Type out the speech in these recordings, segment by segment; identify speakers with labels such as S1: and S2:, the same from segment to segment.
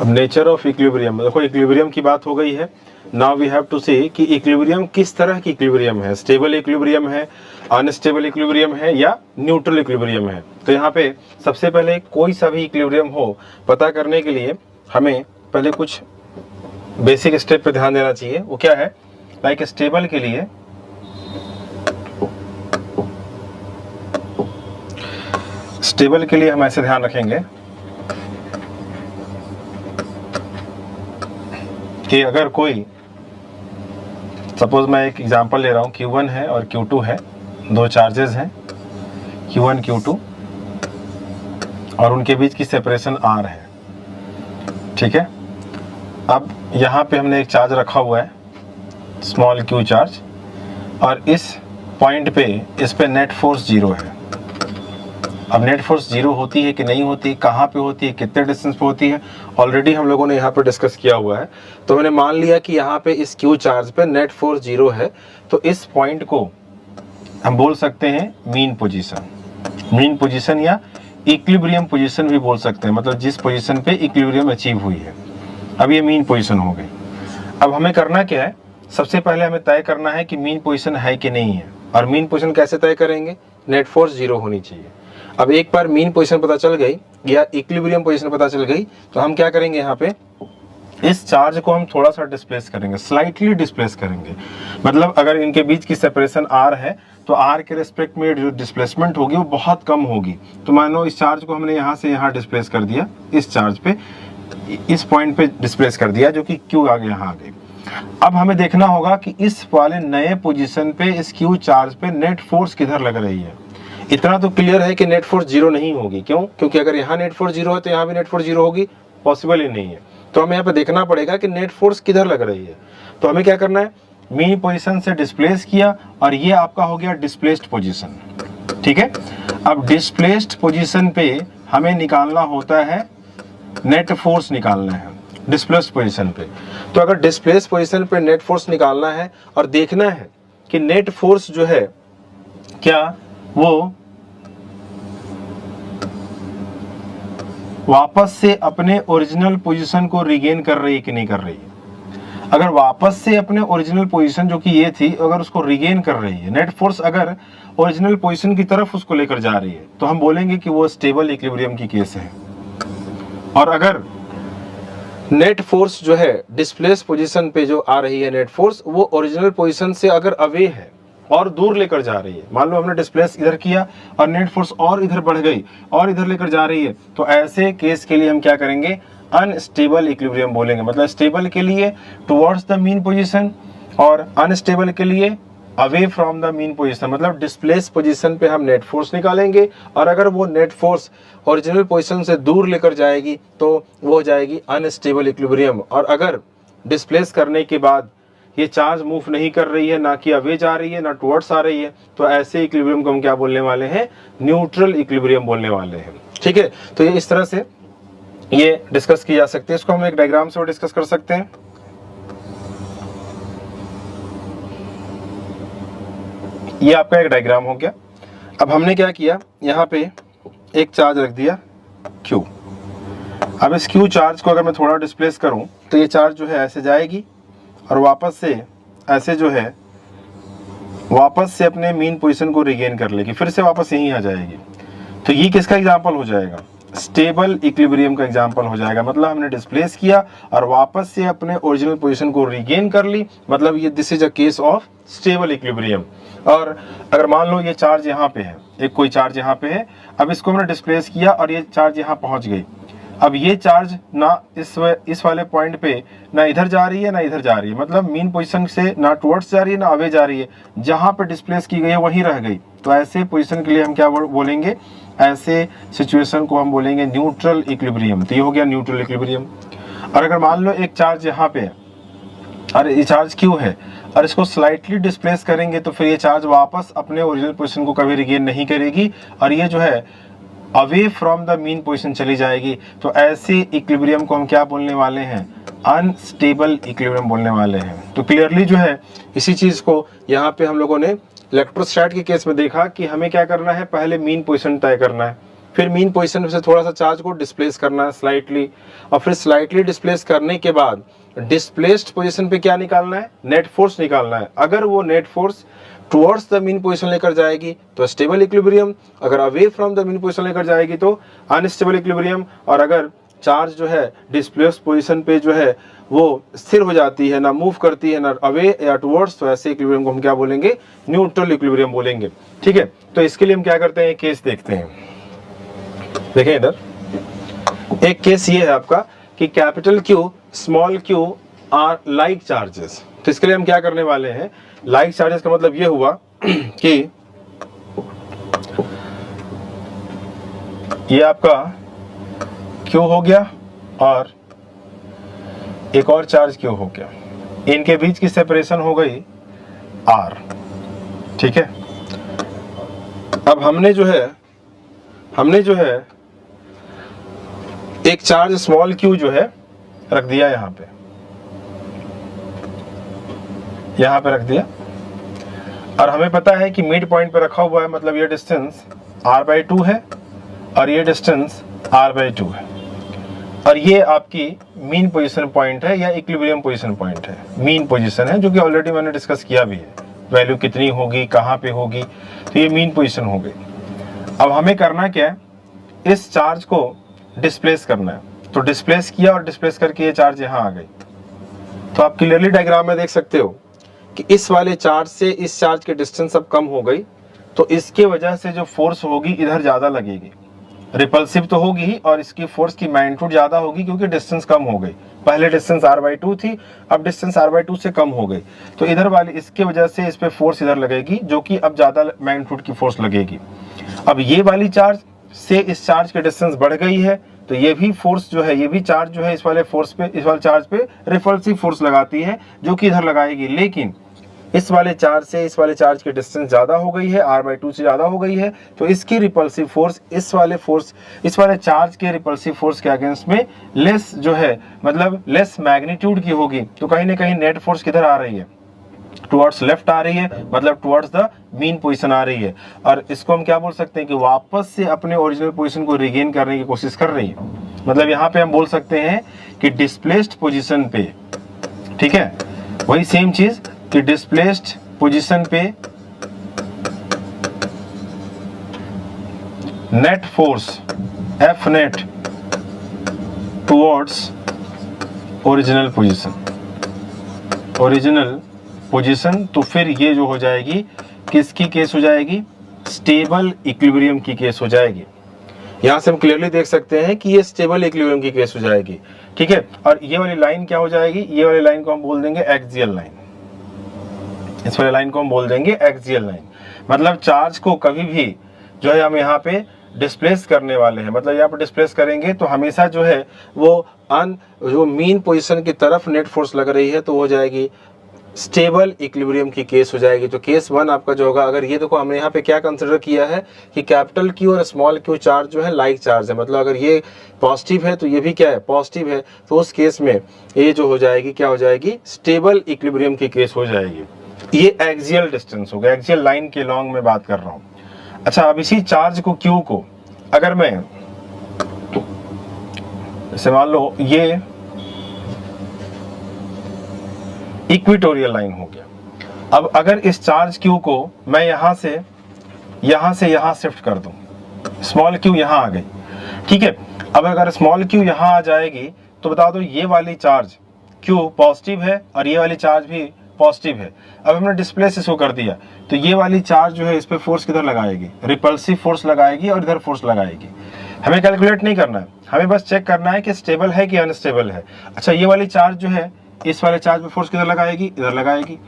S1: अब nature of equilibrium, देखो equilibrium की बात हो गई है। नाउ वी हैव टू सी कि इक्विलिब्रियम किस तरह की इक्विलिब्रियम है, स्टेबल इक्विलिब्रियम है, अनस्टेबल इक्विलिब्रियम है या न्यूट्रल इक्विलिब्रियम है। तो यहाँ पे सबसे पहले कोई सा भी इक्विलिब्रियम हो पता करने के लिए हमें पहले कुछ बेसिक स्टेप पे ध्यान देना चाहिए। वो क्या है, लाइक स्टेबल के लिए हम ऐसे ध्यान रखेंगे कि अगर कोई, सपोज मैं एक एग्जांपल ले रहा हूं, Q1 है और Q2 है, दो चार्जेस हैं Q1 Q2 और उनके बीच की सेपरेशन R है, ठीक है। अब यहाँ पे हमने एक चार्ज रखा हुआ है, स्मॉल q चार्ज, और इस पॉइंट पे इस पे नेट फोर्स 0 है। अब नेट फोर्स 0 होती है कि नहीं होती, कहाँ पे होती है, कितने डिस्टेंस पे होती है, ऑलरेडी हम लोगों ने यहाँ पे डिस्कस किया हुआ है। तो मैंने मान लिया कि यहाँ पे इस q चार्ज पे नेट फोर्स 0 है, तो इस पॉइंट को हम बोल सकते हैं मीन पोजीशन या इक्विलिब्रियम पोजीशन भी बोल सकते हैं, मतलब जिस पोजीशन पे इक्विलिब्रियम अचीव हुई है। अब ये मीन पोजीशन हो गई। अब हमें करना क्या है, सबसे पहले हमें तय करना है कि मीन पोजीशन है कि नहीं है। और मीन पोजीशन कैसे तय करेंगे, नेट फोर्स 0 होनी चाहिए। अब एक बार मीन पोजीशन पता चल गई या इक्विलिब्रियम पोजीशन पता चल गई, तो हम क्या करेंगे, यहाँ पे इस चार्ज को हम थोड़ा सा डिस्प्लेस करेंगे, स्लाइटली डिस्प्लेस करेंगे। मतलब अगर इनके बीच की सेपरेशन R है तो R के रिस्पेक्ट में जो डिस्प्लेसमेंट होगी वो बहुत कम होगी। तो मानो इस चार्ज को हमने यहाँ से यहाँ डिस्प्लेस कर दिया, इस चार्ज पे, इस पॉइंट पे डिस्प्लेस कर दिया, जो कि Q आगे यहाँ आ गई। अब हमें देखना होगा कि इस वाले नए पोजीशन पे, इस Q चार्ज पे नेट फोर्स किधर लग रही है। इतना तो क्लियर है कि नेट फोर्स 0 नहीं होगी। क्यों? क्योंकि अगर यहाँ नेट फोर्स 0 है तो यहाँ भी नेट फोर्स 0 होगी, पॉसिबल ही नहीं है। तो हमें यहाँ पे देखना पड़ेगा कि नेट फोर्स किधर लग रही है। तो हमें क्या करना है, मीन पोजीशन से डिस्प्लेस किया और ये आपका हो गया डिस्प्लेस्ड पोजीशन, ठीक है। अब डिस्प्लेस्ड पोजीशन पे हमें निकालना होता है, नेट फोर्स निकालना है डिस्प्लेस्ड पोजीशन पे। तो अगर डिस्प्लेस्ड पोजीशन पे नेट फोर्स निकालना है और देखना है कि नेट फोर्स जो है क्या वो वापस से अपने ओरिजिनल पोजीशन को रिगेन कर रही है कि नहीं कर रही है। अगर वापस से अपने ओरिजिनल पोजीशन जो कि ये थी, अगर उसको रिगेन कर रही है, नेट फोर्स अगर ओरिजिनल पोजीशन की तरफ उसको लेकर जा रही है, तो हम बोलेंगे कि वो स्टेबल इक्विलिब्रियम की केस है। और अगर नेट फोर्स जो है डिस्प्लेस पोजीशन पे जो आ रही है नेट फोर्स, वो ओरिजिनल पोजीशन से अगर अवे है और दूर लेकर जा रही है, मान लो हमने डिस्प्लेस इधर किया और नेट फोर्स और इधर बढ़ गई और इधर लेकर जा रही है, तो ऐसे केस के लिए हम क्या करेंगे, अनस्टेबल इक्विलिब्रियम बोलेंगे। मतलब स्टेबल के लिए टुवर्ड्स द मीन पोजीशन और अनस्टेबल के लिए away from the mean position. मतलब डिस्प्लेस पोजीशन पे हम नेट फोर्स निकालेंगे और अगर वो नेट फोर्स ओरिजिनल पोजीशन से दूर लेकर जाएगी तो वो हो जाएगी अनस्टेबल इक्विलिब्रियम। और अगर डिस्प्लेस करने के बाद ये चार्ज मूव नहीं कर रही है, ना कि अवे जा रही है, ना टुवर्ड्स आ रही है, तो ऐसे इक्विलिब्रियम को हम क्या बोलने वाले हैं, न्यूट्रल इक्विलिब्रियम बोलने वाले हैं, ठीक है। तो ये इस तरह से ये डिस्कस की जा सकती है। इसको हम एक डायग्राम से डिस्कस कर सकते हैं। ये आपका एक डायग्राम हो गया। अब हमने क्या किया, यहाँ पे एक चार्ज रख दिया Q। अब इस Q चार्ज को अगर मैं थोड़ा डिस्प्लेस करूं तो ये चार्ज जो है ऐसे जाएगी और वापस से ऐसे जो है वापस से अपने मीन पोजीशन को रिगेन कर लेगी, फिर से वापस यहीं आ जाएगी। तो ये किसका एग्जांपल हो जाएगा, स्टेबल इक्विलिब्रियम का एग्जांपल हो जाएगा। मतलब हमने डिस्प्लेस किया और वापस से अपने ओरिजिनल पोजीशन को रिगेन कर ली, मतलब ये this is a case of stable equilibrium. और अगर मान लो ये चार्ज यहाँ पे है, एक कोई चार्ज यहाँ पे है, अब इसको हमने डिस्प्लेस किया और ये चार्ज यहाँ पहुंच गई। अब ये चार्ज ना इस वाले पॉइंट पे ना इधर जा रही है ना इधर जा रही है, मतलब मीन पोजीशन से ना टुवर्ड्स जा रही है ना अवे जा रही है, जहां पे डिस्प्लेस की गई है वहीं रह गई। तो ऐसे पोजीशन के लिए हम क्या बोलेंगे, ऐसे सिचुएशन को हम बोलेंगे न्यूट्रल इक्विलिब्रियम। तो ये हो गया न्यूट्रल इक्विलिब्रियम। और अगर मान लो एक चार्ज यहाँ पे है और ये चार्ज Q है और इसको स्लाइटली डिस्प्लेस करेंगे, तो फिर ये चार्ज वापस अपने ओरिजिनल पोजीशन को कभी रिगेन नहीं करेगी और ये जो है away from the mean position चली जाएगी। तो ऐसे इक्विलिब्रियम को हम क्या बोलने वाले हैं, अनस्टेबल इक्विलिब्रियम बोलने वाले हैं। तो क्लियरली जो है इसी चीज को यहाँ पे हम लोगों ने इलेक्ट्रोस्टैट के केस में देखा कि हमें क्या करना है, पहले मीन पोजीशन तय करना है। फिर मीन पोजीशन से थोड़ा सा चार्ज को डिस्प्लेस करना है स्लाइटली, और फिर स्लाइटली डिस्प्लेस करने के बाद डिस्प्लेस्ड पोजीशन पे क्या निकालना है, नेट फोर्स निकालना है। अगर वो net force towards the mean position लेकर जाएगी तो स्टेबल इक्विलिब्रियम, अगर away from the mean position लेकर जाएगी तो अनस्टेबल इक्विलिब्रियम, और अगर चार्ज जो है डिस्प्लेस्ड पोजीशन पे जो है वो स्थिर हो जाती है, ना मूव करती है ना अवे या टुवर्ड्स, तो ऐसे इक्विलिब्रियम को हम क्या बोलेंगे, न्यूट्रल इक्विलिब्रियम बोलेंगे। ठीक है, तो इसके लिए हम क्या करते हैं, केस देखते हैं। देखें इधर एक केस ये है आपका कि capital Q small Q R like charges. तो इसके लिए हम क्या करने वाले हैं, लाइक चार्जेस का मतलब ये हुआ कि ये आपका क्यू हो गया और एक और चार्ज क्यू हो गया, इनके बीच की सेपरेशन हो गई आर। ठीक है, अब हमने जो है एक चार्ज स्मॉल क्यू जो है रख दिया यहां पे रख दिया, और हमें पता है कि मिड पॉइंट पे रखा हुआ है, मतलब ये डिस्टेंस r/2 है और ये डिस्टेंस r/2 है, और ये आपकी मीन पोजीशन पॉइंट है या इक्विलिब्रियम पोजीशन पॉइंट है, मीन पोजीशन है, जो कि ऑलरेडी मैंने डिस्कस किया भी है, वैल्यू कितनी होगी, कहाँ पे होगी, तो ये मीन पोजीशन हो गई। अब हमें करना क्या है, इस चार्ज को डिस्प्लेस करना है, तो डिस्प्लेस किया और डिस्प्लेस करके ये चार्ज यहाँ आ गई। तो आप क्लियरली डायग्राम में देख सकते हो कि इस वाले चार्ज से इस चार्ज की डिस्टेंस अब कम हो गई, तो इसके वजह से जो फोर्स होगी इधर ज्यादा लगेगी, रिपल्सिव तो होगी ही, और इसकी फोर्स की मैग्नीट्यूड ज्यादा होगी क्योंकि डिस्टेंस कम हो गई। पहले डिस्टेंस r/2 थी, अब डिस्टेंस r/2 से कम हो गई, तो इधर वाली इसके वजह से इस पे फोर्स इधर लगेगी, जो कि अब ज्यादा मैग्नीट्यूड की फोर्स लगेगी। अब ये वाली चार्ज से इस चार्ज की डिस्टेंस बढ़ गई है, तो ये भी फोर्स जो है, ये भी चार्ज जो है इस वाले चार्ज पे रिपल्सिव फोर्स लगाती है, जो कि इधर लगाएगी। लेकिन इस वाले चार्ज से इस वाले चार्ज की डिस्टेंस ज्यादा हो गई है, r/2 से ज्यादा हो गई है, तो इसकी रिपल्सिव फोर्स इस वाले चार्ज के रिपल्सिव फोर्स के अगेंस्ट में लेस जो है, मतलब लेस मैग्नीट्यूड की होगी। तो कहीं ना कहीं नेट फोर्स किधर आ रही है, टुवर्ड्स लेफ्ट आ रही है, मतलब टुवर्ड्स द मीन पोजीशन आ रही है, और इसको हम क्या बोल सकते हैं कि वापस से अपने ओरिजिनल पोजीशन को रिगेन करने की कोशिश कर रही है। मतलब यहाँ पे हम बोल सकते हैं कि डिस्प्लेस्ड पोजीशन पे, ठीक है, वही सेम चीज कि डिस्प्लेस्ड पोजीशन पे net force F net towards original position, तो फिर ये जो हो जाएगी, किसकी केस हो जाएगी, स्टेबल इक्विलिब्रियम की केस हो जाएगी। यहां से हम क्लियरली देख सकते हैं कि ये स्टेबल इक्विलिब्रियम की केस हो जाएगी। ठीक है, और ये वाली लाइन क्या हो जाएगी, ये वाली लाइन को हम बोल देंगे एक्सियल लाइन, इस वाली लाइन को हम बोल देंगे एक्सियल लाइन। मतलब चार्ज को कभी भी जो है हम यहाँ पे डिस्प्लेस करने वाले हैं, मतलब यहाँ पे डिस्प्लेस करेंगे तो हमेशा जो है वो जो मीन पोजीशन की तरफ नेट फोर्स लग रही है, तो हो जाएगी स्टेबल इक्विलिब्रियम की केस हो जाएगी। तो केस 1 आपका जो होगा, अगर ये देखो हमने यहाँ पे क्या कंसिडर किया है कि कैपिटल क्यू और स्मॉल क्यू चार्ज जो है लाइक चार्ज है, मतलब अगर ये पॉजिटिव है तो ये भी क्या है, पॉजिटिव है, तो उस केस में ये जो हो जाएगी, क्या हो जाएगी, स्टेबल इक्विलिब्रियम की केस हो जाएगी। ये एक्सियल डिस्टेंस होगा, एक्सियल लाइन के लॉन्ग में बात कर रहा हूँ। अच्छा, अब इसी चार्ज को क्यू को अगर मैं जैसे मान लो ये इक्वेटोरियल लाइन हो गया, अब अगर इस चार्ज क्यू को मैं यहां से यहां शिफ्ट कर दूं, स्मॉल क्यू यहां आ गई, ठीक है। अब अगर स्मॉल क्यू यहां आ जाएगी तो बता दो ये वाली चार्ज क्यू पॉजिटिव है और ये वाली चार्ज भी पॉजिटिव है। अब हमने डिस्प्लेस इसको कर दिया, तो ये वाली चार्ज जो है इस पे फोर्स किधर लगाएगी, रिपल्सिव फोर्स लगाएगी और इधर फोर्स लगाएगी। हमें कैलकुलेट नहीं करना है, हमें बस चेक करना है कि स्टेबल है कि अनस्टेबल है। अच्छा, ये वाली चार्ज जो है इस वाले चार्ज पे फोर्स किधर लगाएगी, इधर लगाएगी।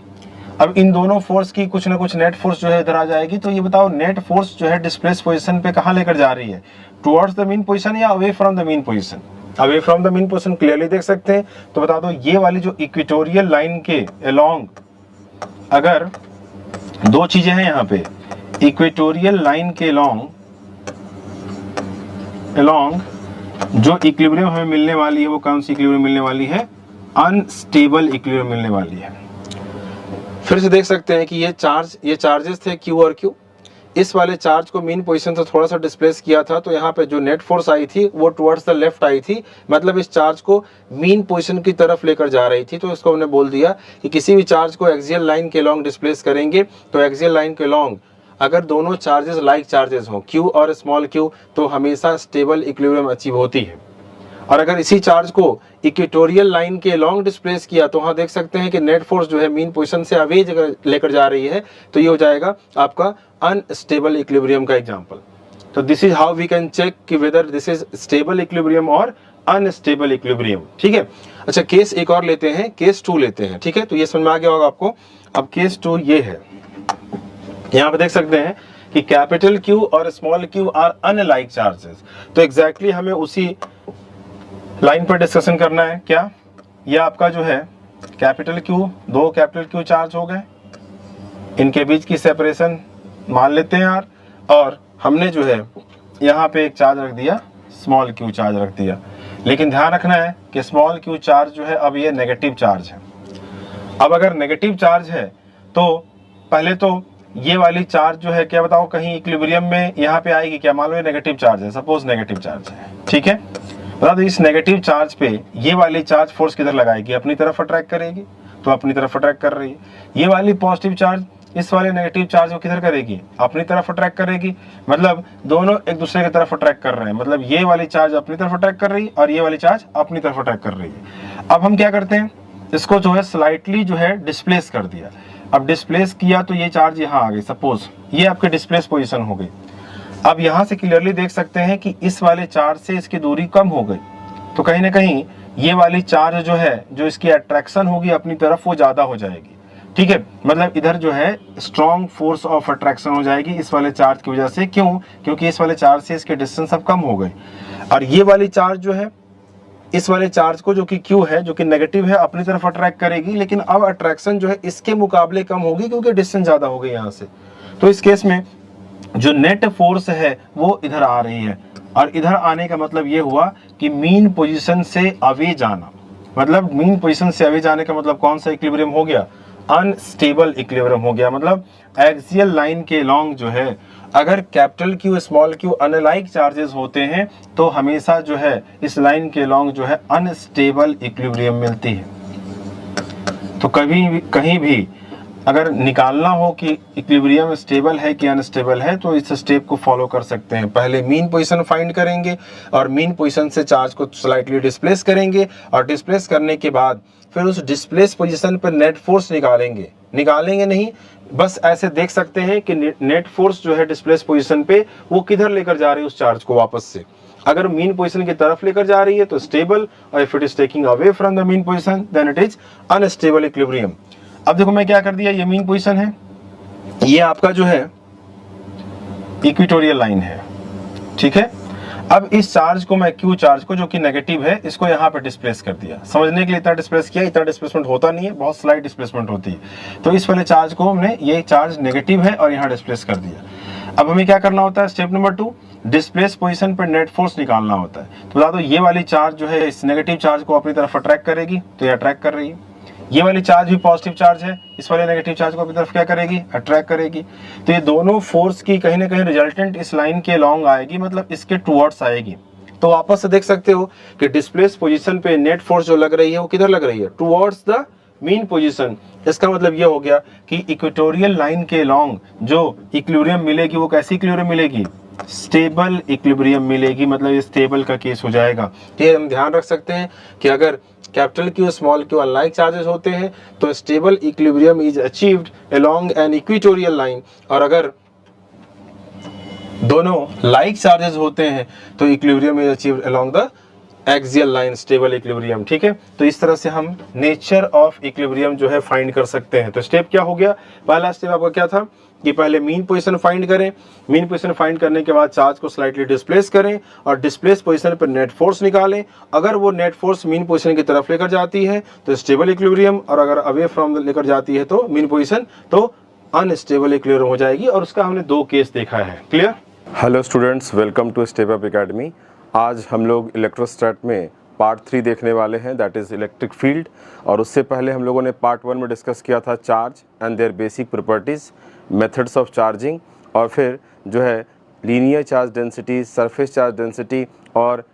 S1: अब इन दोनों फोर्स की कुछ ना कुछ नेट फोर्स जो है इधर आ जाएगी। तो ये बताओ नेट फोर्स जो है डिस्प्लेस पोजीशन पे कहां लेकर जा रही है, टुवर्ड्स द मीन पोजीशन या away from the mean position. Away from the mean position clearly देख सकते हैं। तो बता दो ये वाली जो इक्वेटोरियल लाइन के अलोंग अगर दो चीजें हैं यहाँ पे, इक्वेटोरियल लाइन के अलोंग जो इक्विलिब्रियम हमें मिलने वाली है वो कौन सी इक्विलिब्रियम मिलने वाली है, अनस्टेबल इक्विलिब्रियम मिलने वाली है। फिर से देख सकते हैं कि ये चार्जेस थे Q और Q, इस वाले चार्ज को मीन पोजीशन से थोड़ा सा डिस्प्लेस किया था, तो यहाँ पे जो नेट फोर्स आई थी वो टुवर्ड्स द लेफ्ट आई थी, मतलब इस चार्ज को मीन पोजीशन की तरफ लेकर जा रही थी। तो इसको हमने बोल दिया कि किसी भी चार्ज को एक्सियल लाइन के लॉन्ग डिस्प्लेस करेंगे तो एक्सियल लाइन के लॉन्ग अगर दोनों चार्जेस लाइक चार्जेस हों, Q और स्मॉल q, तो हमेशा स्टेबल इक्विलिब्रियम अचीव होती है। और अगर इसी चार्ज को इक्वेटोरियल लाइन के लॉन्ग डिस्प्लेस किया तो वहां देख सकते हैं कि नेट फोर्स जो है मीन पोजीशन से अवे लेकर जा रही है, तो ये हो जाएगा आपका अनस्टेबल इक्विलिब्रियम का एग्जांपल। तो this is how we can check कि whether this is stable equilibrium और अनस्टेबल इक्विलिब्रियम। ठीक है, अच्छा केस एक और लेते हैं, केस 2 लेते हैं। ठीक है, तो ये समझ में आ गया होगा आपको। अब केस 2 ये है, यहाँ पे देख सकते हैं कि कैपिटल Q और small q are unlike charges. तो एग्जैक्टली हमें उसी लाइन पर डिस्कशन करना है। क्या ये आपका जो है कैपिटल Q, दो कैपिटल Q चार्ज हो गए, इनके बीच की सेपरेशन मान लेते हैं R, और हमने जो है यहाँ पे एक चार्ज रख दिया, स्मॉल q चार्ज रख दिया। लेकिन ध्यान रखना है कि स्मॉल q चार्ज जो है अब ये नेगेटिव चार्ज है। अब अगर नेगेटिव चार्ज है तो पहले तो ये वाली चार्ज जो है क्या बताओ कहीं इक्विलिब्रियम में यहाँ पे आएगी क्या? मान लो ये नेगेटिव चार्ज है, सपोज नेगेटिव चार्ज है, ठीक है। बता दो इस नेगेटिव चार्ज पे ये वाली चार्ज फोर्स किधर लगाएगी? अपनी तरफ अट्रैक्ट करेगी, तो अपनी तरफ अट्रैक्ट कर रही है। ये वाली पॉजिटिव चार्ज इस वाले नेगेटिव चार्ज को किधर करेगी? अपनी तरफ अट्रैक्ट करेगी। मतलब दोनों एक दूसरे की तरफ अट्रैक्ट कर रहे हैं, मतलब ये वाली चार्ज अपनी तरफ अट्रैक्ट कर रही है और ये वाली चार्ज अपनी तरफ अट्रैक्ट कर रही है। अब हम क्या करते हैं, इसको जो है स्लाइटली जो है डिस्प्लेस कर दिया। अब डिस्प्लेस किया तो ये चार्ज यहाँ आ गई, सपोज ये आपके डिस्प्लेस पोजीशन हो गई। अब यहाँ से क्लियरली देख सकते हैं कि इस वाले चार्ज से इसकी दूरी कम हो गई, तो कहीं ना कहीं ये वाली चार्ज जो है, जो इसकी अट्रैक्शन होगी अपनी तरफ, वो ज्यादा हो जाएगी। ठीक है, मतलब इधर जो है स्ट्रॉन्ग फोर्स ऑफ अट्रैक्शन हो जाएगी इस वाले चार्ज की वजह से। क्यों? क्योंकि इस वाले चार्ज से इसके डिस्टेंस अब कम हो गए। और ये वाली चार्ज जो है इस वाले चार्ज को, जो कि Q है, जो कि नेगेटिव है, अपनी तरफ अट्रैक्ट करेगी, लेकिन अब अट्रैक्शन जो है इसके मुकाबले कम होगी क्योंकि डिस्टेंस ज्यादा हो गई यहाँ से। तो इस केस में जो नेट फोर्स है वो इधर आ रही है, और इधर आने का मतलब ये हुआ कि मीन पोजीशन से अवे जाना। मतलब मीन पोजीशन से अवे जाने का मतलब कौन सा इक्विलिब्रियम हो गया? अनस्टेबल इक्विलिब्रियम हो गया। मतलब एक्सियल लाइन के लॉन्ग जो है, अगर capital Q small q unlike charges होते हैं तो हमेशा जो है इस लाइन के लॉन्ग जो है अनस्टेबल इक्विलिब्रियम मिलती है। तो कहीं भी अगर निकालना हो कि इक्विलिब्रियम स्टेबल है कि अनस्टेबल है, तो इस स्टेप को फॉलो कर सकते हैं। पहले मीन पोजीशन फाइंड करेंगे और मीन पोजीशन से चार्ज को स्लाइटली डिस्प्लेस करेंगे, और डिस्प्लेस करने के बाद फिर उस डिस्प्लेस पोजीशन पर नेट फोर्स निकालेंगे नहीं, बस ऐसे देख सकते हैं कि नेट फोर्स जो है डिस्प्लेस पोजीशन पे वो किधर लेकर जा रही है उस चार्ज को वापस से। अगर मीन पोजीशन की तरफ लेकर जा रही है तो स्टेबल, और if it is taking away from the mean position then it is unstable equilibrium. अब देखो मैं क्या कर दिया, ये मीन पोजीशन है, ये आपका जो है इक्वेटोरियल लाइन है, ठीक है। अब इस चार्ज को मैं Q चार्ज को, जो कि नेगेटिव है, इसको यहाँ पे डिस्प्लेस कर दिया। समझने के लिए इतना डिस्प्लेस किया, इतना डिस्प्लेसमेंट होता नहीं है, बहुत स्लाइट डिस्प्लेसमेंट होती है। तो इस वाले चार्ज को हमने, ये चार्ज नेगेटिव है और यहाँ डिस्प्लेस कर दिया। अब हमें क्या करना होता है, स्टेप नंबर 2, डिस्प्लेस पोजीशन पर नेट फोर्स निकालना होता है। तो बता दो ये वाली चार्ज जो है इस नेगेटिव चार्ज को अपनी तरफ अट्रैक्ट करेगी, तो ये अट्रैक्ट कर रही है। ये वाली चार्ज भी पॉजिटिव चार्ज है, इस वाले नेगेटिव चार्ज को अपनी तरफ क्या करेगी? अट्रैक्ट करेगी। तो ये दोनों फोर्स की कहीं ना कहीं रिजल्टेंट इस लाइन के लॉन्ग आएगी, मतलब इसके टुवर्ड्स आएगी। तो वापस से देख सकते हो कि डिस्प्लेस पोजीशन पे नेट फोर्स जो लग रही है वो किधर लग रही है? Towards the mean position. इसका मतलब ये हो गया कि इक्वेटोरियल लाइन के लॉन्ग जो इक्विलिब्रियम मिलेगी वो कैसी इक्विलिब्रियम मिलेगी? स्टेबल इक्विलिब्रियम मिलेगी। मतलब ये स्टेबल का केस हो जाएगा। ये हम ध्यान रख सकते हैं कि अगर capital Q small q unlike charges होते हैं तो stable equilibrium is achieved along an equatorial line, और अगर दोनों लाइक चार्जेस होते हैं तो equilibrium is achieved along the axial line, stable equilibrium. ठीक है, तो इस तरह से हम नेचर ऑफ इक्विलिब्रियम जो है फाइंड कर सकते हैं। तो स्टेप क्या हो गया? पहला स्टेप आपका क्या था कि पहले मीन पोजीशन फाइंड करें, मीन पोजीशन फाइंड करने के बाद चार्ज को स्लाइटली डिस्प्लेस करें और डिस्प्लेस पोजीशन पर नेट फोर्स निकालें। अगर वो नेट फोर्स मीन पोजीशन की तरफ लेकर जाती है तो स्टेबल इक्विलिब्रियम, और अगर अवे फ्रॉम लेकर जाती है तो मीन पोजीशन, तो अनस्टेबल इक्विलिब्रियम हो जाएगी। और उसका हमने 2 केस देखा है। Clear?
S2: Hello students, welcome to step up academy. आज हम लोग इलेक्ट्रोस्टैट में पार्ट 3 देखने वाले हैं, दैट इज़ इलेक्ट्रिक फील्ड। और उससे पहले हम लोगों ने पार्ट 1 में डिस्कस किया था charge and their basic properties, methods of charging और फिर जो है linear charge density, surface charge density और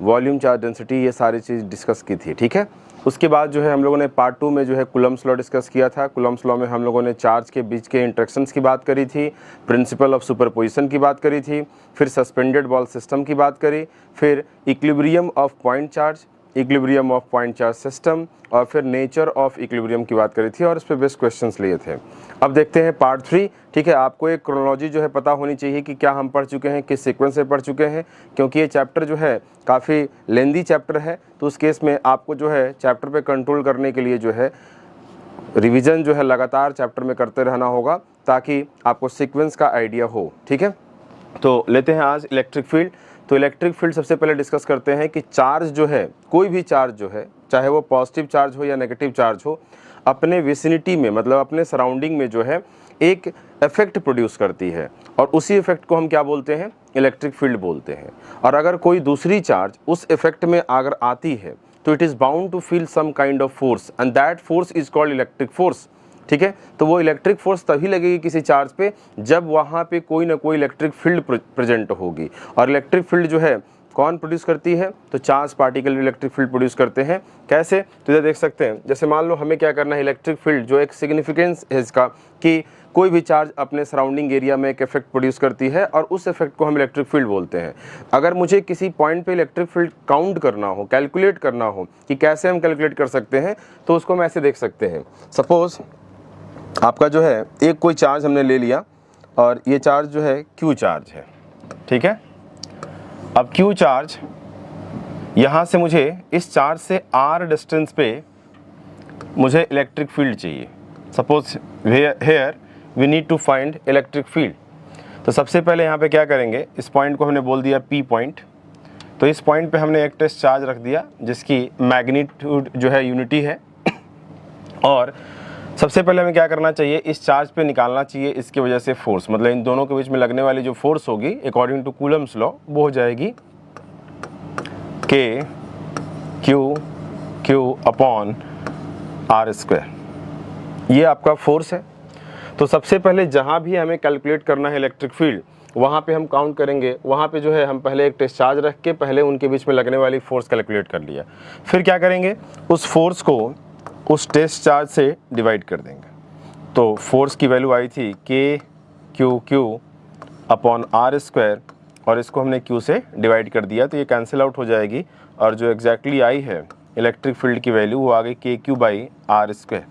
S2: वॉल्यूम चार्ज डेंसिटी, ये सारी चीज़ डिस्कस की थी। ठीक है, उसके बाद जो है हम लोगों ने पार्ट 2 में जो है कूलम्ब्स लॉ डिस्कस किया था। कूलम्ब्स लॉ में हम लोगों ने चार्ज के बीच के इंटरेक्शंस की बात करी थी, प्रिंसिपल ऑफ सुपरपोजिशन की बात करी थी, फिर सस्पेंडेड बॉल सिस्टम की बात करी, फिर equilibrium of point charge, equilibrium of point charge system, और फिर नेचर ऑफ इक्विलिब्रियम की बात करी थी और इस पर बेस्ट क्वेश्चंस लिए थे। अब देखते हैं पार्ट 3। ठीक है, आपको एक क्रोनोलॉजी जो है पता होनी चाहिए कि क्या हम पढ़ चुके हैं, किस सीक्वेंस से पढ़ चुके हैं, क्योंकि ये चैप्टर जो है काफ़ी लेंदी चैप्टर है। तो उस केस में आपको जो है चैप्टर पे कंट्रोल करने के लिए जो है रिवीजन जो है लगातार चैप्टर में करते रहना होगा, ताकि आपको सीक्वेंस का आइडिया हो। ठीक है, तो लेते हैं आज इलेक्ट्रिक फील्ड। तो इलेक्ट्रिक फील्ड सबसे पहले डिस्कस करते हैं कि चार्ज जो है, कोई भी चार्ज जो है, चाहे वो पॉजिटिव चार्ज हो या नेगेटिव चार्ज हो, अपने विसिनिटी में मतलब अपने सराउंडिंग में जो है एक इफेक्ट प्रोड्यूस करती है, और उसी इफेक्ट को हम क्या बोलते हैं, इलेक्ट्रिक फील्ड बोलते हैं। और अगर कोई दूसरी चार्ज उस इफेक्ट में अगर आती है तो it is bound to feel some kind of force and that force is called electric force. ठीक है, तो वो इलेक्ट्रिक फोर्स तभी लगेगी किसी चार्ज पे जब वहाँ पे कोई ना कोई इलेक्ट्रिक फील्ड प्रेजेंट होगी। और इलेक्ट्रिक फील्ड जो है कौन प्रोड्यूस करती है, तो charge particle electric field produce करते हैं। कैसे, तो इधर देख सकते हैं, जैसे मान लो हमें क्या करना है, इलेक्ट्रिक फील्ड जो एक सिग्निफिकेंस है इसका कि कोई भी चार्ज अपने सराउंडिंग एरिया में एक इफेक्ट प्रोड्यूस करती है और उस इफेक्ट को हम इलेक्ट्रिक फील्ड बोलते हैं। अगर मुझे किसी पॉइंट पे इलेक्ट्रिक फील्ड काउंट करना हो, कैलकुलेट करना हो कि कैसे हम कैलकुलेट कर सकते हैं, तो उसको हम ऐसे देख सकते हैं। सपोज आपका जो है एक कोई चार्ज हमने ले लिया और ये चार्ज जो है क्यू चार्ज है। ठीक है, अब क्यू चार्ज यहाँ से मुझे इस चार्ज से r डिस्टेंस पे मुझे इलेक्ट्रिक फील्ड चाहिए। Suppose here we need to find electric field. तो सबसे पहले यहाँ पे क्या करेंगे, इस पॉइंट को हमने बोल दिया P पॉइंट। तो इस पॉइंट पे हमने एक टेस्ट चार्ज रख दिया जिसकी मैग्नीट्यूड जो है यूनिटी है, और सबसे पहले हमें क्या करना चाहिए, इस चार्ज पे निकालना चाहिए इसकी वजह से फोर्स, मतलब इन दोनों के बीच में लगने वाली जो फोर्स होगी अकॉर्डिंग टू कूलम्ब्स लॉ वो हो जाएगी K Q upon R square. ये आपका फोर्स है। तो सबसे पहले जहाँ भी हमें कैलकुलेट करना है इलेक्ट्रिक फील्ड, वहाँ पे हम काउंट करेंगे। वहाँ पे जो है हम पहले एक टेस्ट चार्ज रख के पहले उनके बीच में लगने वाली फोर्स कैलकुलेट कर लिया। फिर क्या करेंगे, उस फोर्स को उस टेस्ट चार्ज से डिवाइड कर देंगे। तो फोर्स की वैल्यू आई थी Q अपॉन R स्क्वायर, और इसको हमने Q से डिवाइड कर दिया तो ये कैंसिल आउट हो जाएगी, और जो एग्जैक्टली आई है इलेक्ट्रिक फील्ड की वैल्यू वो आ गई KQ बाई R स्क्वायर।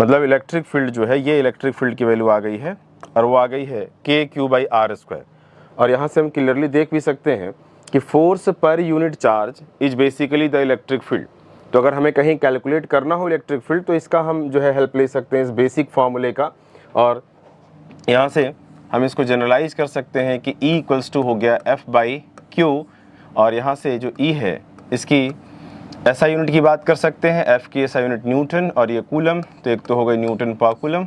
S2: मतलब इलेक्ट्रिक फील्ड जो है ये इलेक्ट्रिक फील्ड की वैल्यू आ गई है, और वो आ गई है KQ बाई R स्क्वायर। और यहाँ से हम क्लियरली देख भी सकते हैं कि force per unit charge is basically the electric field. तो अगर हमें कहीं कैलकुलेट करना हो इलेक्ट्रिक फील्ड तो इसका हम जो है हेल्प ले सकते हैं इस बेसिक फार्मूले का, और यहाँ से हम इसको जनरलाइज कर सकते हैं कि E इक्वल्स टू हो गया F बाई Q, और यहाँ से जो E है इसकी ऐसा यूनिट की बात कर सकते हैं, F की ऐसा यूनिट न्यूटन, और ये कूलम, तो एक तो हो गई न्यूटन पर कूलम।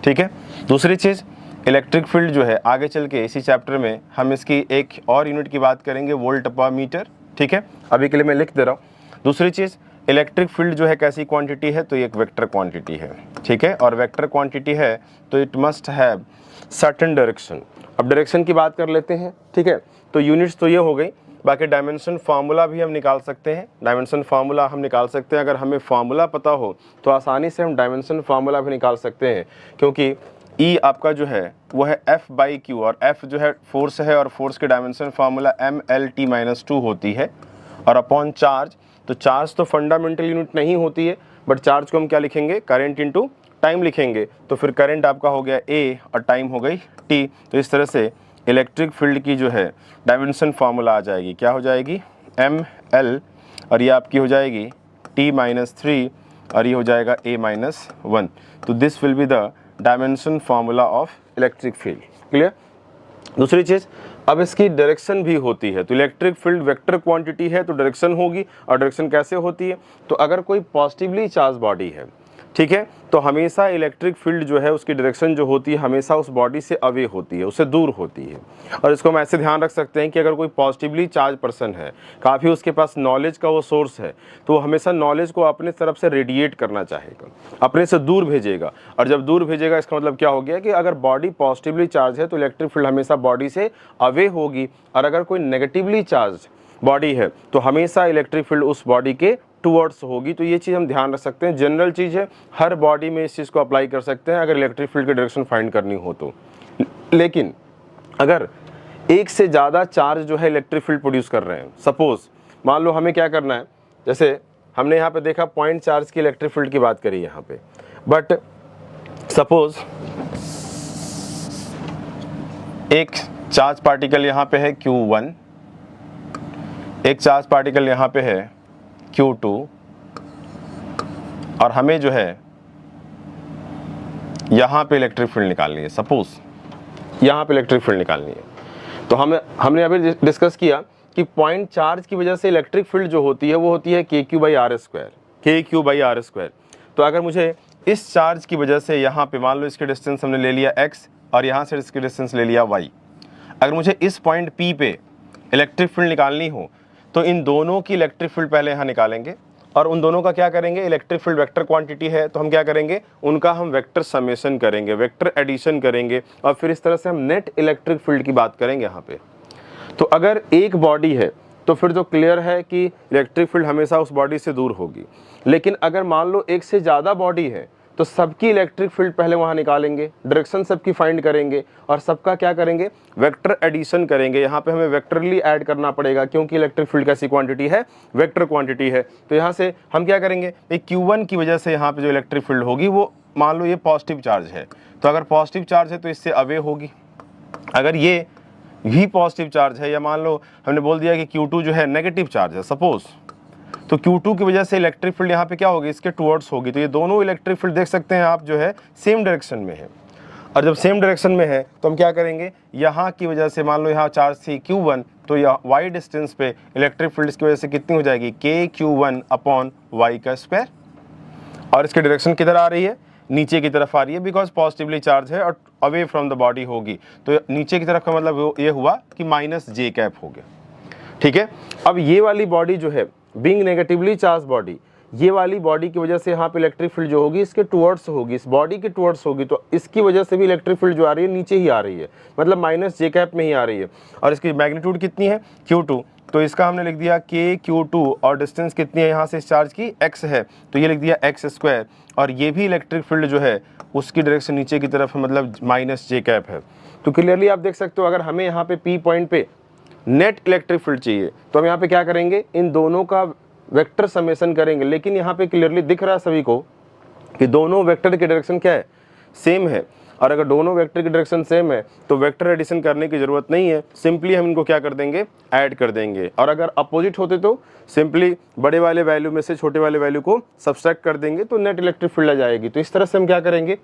S2: ठीक है, दूसरी चीज़ इलेक्ट्रिक फील्ड जो है आगे चल के इसी चैप्टर में हम इसकी एक और यूनिट की बात करेंगे, वोल्ट पर मीटर। ठीक है, अभी के लिए मैं लिख दे रहा हूँ। दूसरी चीज़ इलेक्ट्रिक फील्ड जो है कैसी क्वांटिटी है, तो ये एक वेक्टर क्वांटिटी है। ठीक है, और वेक्टर क्वांटिटी है तो it must have certain direction. अब डायरेक्शन की बात कर लेते हैं। ठीक है, तो यूनिट्स तो ये हो गई, बाकी डायमेंशन फार्मूला भी हम निकाल सकते हैं। डायमेंशन फार्मूला हम निकाल सकते हैं, अगर हमें फार्मूला पता हो तो आसानी से हम डायमेंशन फार्मूला भी निकाल सकते हैं, क्योंकि E आपका जो है वो है F बाई Q, और F जो है फोर्स है, और फोर्स की डायमेंशन फार्मूला MLT-2 होती है, और अपॉन चार्ज। तो चार्ज तो फंडामेंटल यूनिट नहीं होती है, बट चार्ज को हम क्या लिखेंगे, करंट इनटू टाइम लिखेंगे। तो फिर करंट आपका हो गया A और टाइम हो गई T। तो इस तरह से इलेक्ट्रिक फील्ड की जो है डायमेंशन फार्मूला आ जाएगी, क्या हो जाएगी, ML, और ये आपकी हो जाएगी T-3, और ये हो जाएगा A-1। तो this will be the dimension formula of electric field. Clear. दूसरी चीज़, अब इसकी डायरेक्शन भी होती है। तो इलेक्ट्रिक फील्ड वेक्टर क्वांटिटी है तो डायरेक्शन होगी, और डायरेक्शन कैसे होती है, तो अगर कोई पॉजिटिवली चार्ज बॉडी है, ठीक है। तो हमेशा इलेक्ट्रिक फील्ड जो है उसकी डायरेक्शन जो होती है हमेशा उस बॉडी से अवे होती है, उससे दूर होती है। और इसको हम ऐसे ध्यान रख सकते हैं कि अगर कोई पॉजिटिवली चार्ज पर्सन है, काफ़ी उसके पास नॉलेज का वो सोर्स है, तो वो हमेशा नॉलेज को अपने तरफ से रेडिएट करना चाहेगा, अपने से दूर भेजेगा। और जब दूर भेजेगा इसका मतलब क्या हो गया कि अगर बॉडी पॉजिटिवली चार्ज है तो इलेक्ट्रिक फील्ड हमेशा बॉडी से अवे होगी, और अगर कोई नेगेटिवली चार्ज बॉडी है तो हमेशा इलेक्ट्रिक फील्ड उस बॉडी के टुवर्ड्स होगी। तो ये चीज़ हम ध्यान रख सकते हैं, जनरल चीज़ है, हर बॉडी में इस चीज़ को अप्लाई कर सकते हैं अगर इलेक्ट्रिक फील्ड की डायरेक्शन फाइंड करनी हो तो। लेकिन अगर एक से ज़्यादा चार्ज जो है इलेक्ट्रिक फील्ड प्रोड्यूस कर रहे हैं, सपोज मान लो हमें क्या करना है, जैसे हमने यहाँ पे देखा पॉइंट चार्ज की इलेक्ट्रिक फील्ड की बात करी यहाँ पे, बट सपोज
S1: एक चार्ज पार्टिकल यहाँ पे है Q1, एक चार्ज पार्टिकल यहाँ पे है Q2, और हमें जो है यहाँ पे इलेक्ट्रिक फील्ड निकालनी है। सपोज
S2: यहाँ पे इलेक्ट्रिक फील्ड निकालनी है, तो हमने अभी डिस्कस किया कि पॉइंट चार्ज की वजह से इलेक्ट्रिक फील्ड जो होती है वो होती है KQ/R², KQ/R²। तो अगर मुझे इस चार्ज की वजह से यहाँ पे मान लो इसके डिस्टेंस हमने ले लिया x और यहाँ से इसकी डिस्टेंस ले लिया y, अगर मुझे इस पॉइंट P पे इलेक्ट्रिक फील्ड निकालनी हो तो इन दोनों की इलेक्ट्रिक फील्ड पहले यहाँ निकालेंगे, और उन दोनों का क्या करेंगे, इलेक्ट्रिक फील्ड वेक्टर क्वांटिटी है तो हम क्या करेंगे, उनका हम वेक्टर समेशन करेंगे, वेक्टर एडिशन करेंगे, और फिर इस तरह से हम नेट इलेक्ट्रिक फील्ड की बात करेंगे यहाँ पे। तो अगर एक बॉडी है तो फिर तो क्लियर है कि इलेक्ट्रिक फील्ड हमेशा उस बॉडी से दूर होगी। लेकिन अगर मान लो एक से ज़्यादा बॉडी है तो सबकी इलेक्ट्रिक फील्ड पहले वहाँ निकालेंगे, डायरेक्शन सबकी फाइंड करेंगे, और सबका क्या करेंगे, वेक्टर एडिशन करेंगे। यहाँ पे हमें वेक्टरली ऐड करना पड़ेगा क्योंकि इलेक्ट्रिक फील्ड कैसी क्वांटिटी है, वेक्टर क्वांटिटी है। तो यहाँ से हम क्या करेंगे, एक Q1 की वजह से यहाँ पे जो इलेक्ट्रिक फील्ड होगी वो मान लो ये पॉजिटिव चार्ज है, तो अगर पॉजिटिव चार्ज है तो इससे अवे होगी। अगर ये भी पॉजिटिव चार्ज है, या मान लो हमने बोल दिया कि Q2 जो है नेगेटिव चार्ज है सपोज, तो Q2 की वजह से इलेक्ट्रिक फील्ड यहाँ पे क्या होगी, इसके टुवर्ड्स होगी। तो ये दोनों इलेक्ट्रिक फील्ड देख सकते हैं आप जो है सेम डायरेक्शन में है, और जब सेम डायरेक्शन में है तो हम क्या करेंगे, यहाँ की वजह से मान लो यहाँ चार्ज थी Q1, तो यह y डिस्टेंस पे इलेक्ट्रिक फील्ड की वजह से कितनी हो जाएगी, KQ1/y², और इसकी डायरेक्शन किधर आ रही है, नीचे की तरफ आ रही है, बिकॉज पॉजिटिवली चार्ज है और अवे फ्रॉम द बॉडी होगी। तो नीचे की तरफ का मतलब ये हुआ कि -j हो गया। ठीक है। अब ये वाली बॉडी जो है बीइंग नेगेटिवली चार्ज बॉडी, ये वाली बॉडी की वजह से यहाँ पे इलेक्ट्रिक फील्ड जो होगी इसके टुवर्ड्स होगी, इस बॉडी के टुवर्ड्स होगी, तो इसकी वजह से भी इलेक्ट्रिक फील्ड जो आ रही है नीचे ही आ रही है, मतलब -j में ही आ रही है। और इसकी मैग्नीट्यूड कितनी है, Q2, तो इसका हमने लिख दिया KQ2, और डिस्टेंस कितनी है यहाँ से इस चार्ज की, x है, तो ये लिख दिया x², और ये भी इलेक्ट्रिक फील्ड जो है उसकी डायरेक्शन नीचे की तरफ है, मतलब -j है। तो क्लियरली आप देख सकते हो अगर हमें यहाँ पे P पॉइंट पे नेट इलेक्ट्रिक फील्ड चाहिए तो हम यहाँ पे क्या करेंगे, इन दोनों का वेक्टर समेशन करेंगे। लेकिन यहाँ पे क्लियरली दिख रहा है सभी को कि दोनों वेक्टर की डायरेक्शन क्या है, सेम है, और अगर दोनों वेक्टर की डायरेक्शन सेम है तो वेक्टर एडिशन करने की जरूरत नहीं है, सिंपली हम इनको क्या कर देंगे, ऐड कर देंगे। और अगर अपोजिट होते तो सिंपली बड़े वाले वैल्यू में से छोटे वाले वैल्यू को सब्सट्रैक्ट कर देंगे तो नेट इलेक्ट्रिक फील्ड आ जाएगी। तो इस तरह से हम क्या करेंगे,